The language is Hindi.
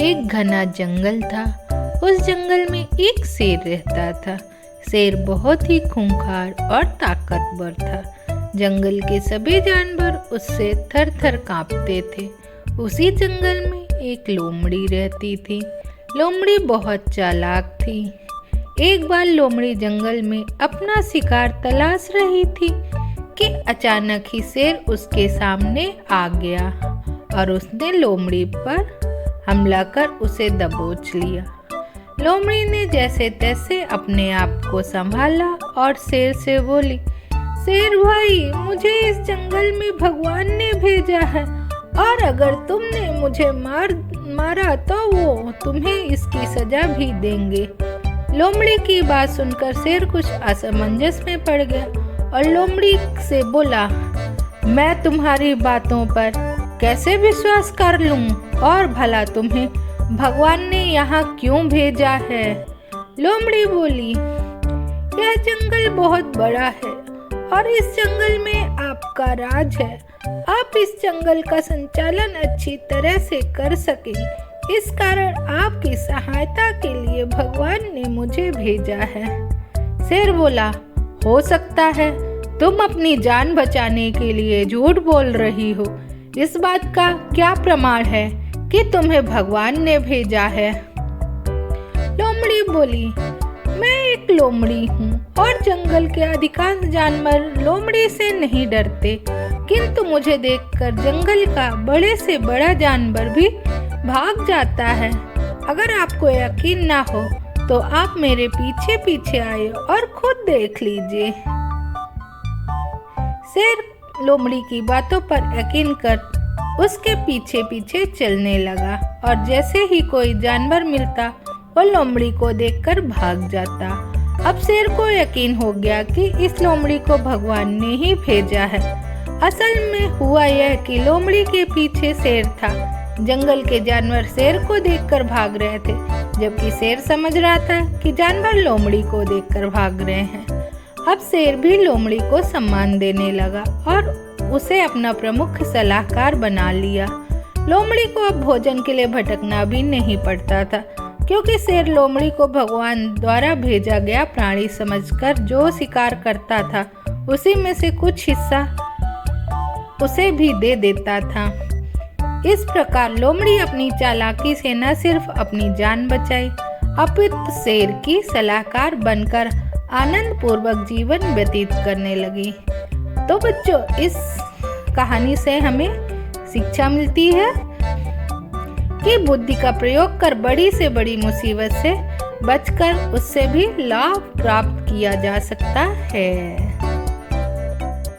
एक घना जंगल था। उस जंगल में एक शेर रहता था। शेर बहुत ही खूंखार और ताकतवर था। जंगल के सभी जानवर उससे थर थर कांपते थे। उसी जंगल में एक लोमड़ी रहती थी। लोमड़ी बहुत चालाक थी। एक बार लोमड़ी जंगल में अपना शिकार तलाश रही थी कि अचानक ही शेर उसके सामने आ गया और उसने लोमड़ी पर हमला कर उसे दबोच लिया। लोमड़ी ने जैसे तैसे अपने आप को संभाला और शेर से बोली, शेर भाई, मुझे इस जंगल में भगवान ने भेजा है और अगर तुमने मुझे मारा तो वो तुम्हें इसकी सजा भी देंगे। लोमड़ी की बात सुनकर शेर कुछ असमंजस में पड़ गया और लोमड़ी से बोला, मैं तुम्हारी बातों पर कैसे विश्वास कर लूं और भला तुम्हें भगवान ने यहाँ क्यों भेजा है? लोमड़ी बोली, यह जंगल बहुत बड़ा है और इस जंगल में आपका राज है। आप इस जंगल का संचालन अच्छी तरह से कर सके, इस कारण आपकी सहायता के लिए भगवान ने मुझे भेजा है। शेर बोला, हो सकता है तुम अपनी जान बचाने के लिए झूठ बोल रही हो। इस बात का क्या प्रमाण है कि तुम्हें भगवान ने भेजा है? लोमड़ी बोली, मैं एक लोमड़ी हूँ और जंगल के अधिकांश जानवर लोमड़ी से नहीं डरते, किंतु मुझे देखकर जंगल का बड़े से बड़ा जानवर भी भाग जाता है। अगर आपको यकीन ना हो तो आप मेरे पीछे पीछे आए और खुद देख लीजिए। शेर लोमड़ी की बातों पर यकीन कर उसके पीछे पीछे चलने लगा और जैसे ही कोई जानवर मिलता वो लोमड़ी को देखकर भाग जाता। अब शेर को यकीन हो गया कि इस लोमड़ी को भगवान ने ही भेजा है। असल में हुआ यह कि लोमड़ी के पीछे शेर था। जंगल के जानवर शेर को देखकर भाग रहे थे, जबकि शेर समझ रहा था कि जानवर लोमड़ी को देखकर भाग रहे हैं। अब शेर भी लोमड़ी को सम्मान देने लगा और उसे अपना प्रमुख सलाहकार बना लिया। लोमड़ी को अब भोजन के लिए भटकना भी नहीं पड़ता था, क्योंकि शेर लोमड़ी को भगवान द्वारा भेजा गया प्राणी समझकर जो शिकार करता था उसी में से कुछ हिस्सा उसे भी दे देता था। इस प्रकार लोमड़ी अपनी चालाकी से न सिर्फ अपनी जान बचाई, अपितु शेर की सलाहकार बनकर आनंद पूर्वक जीवन व्यतीत करने लगी। तो बच्चों, इस कहानी से हमें शिक्षा मिलती है कि बुद्धि का प्रयोग कर बड़ी से बड़ी मुसीबत से बचकर उससे भी लाभ प्राप्त किया जा सकता है।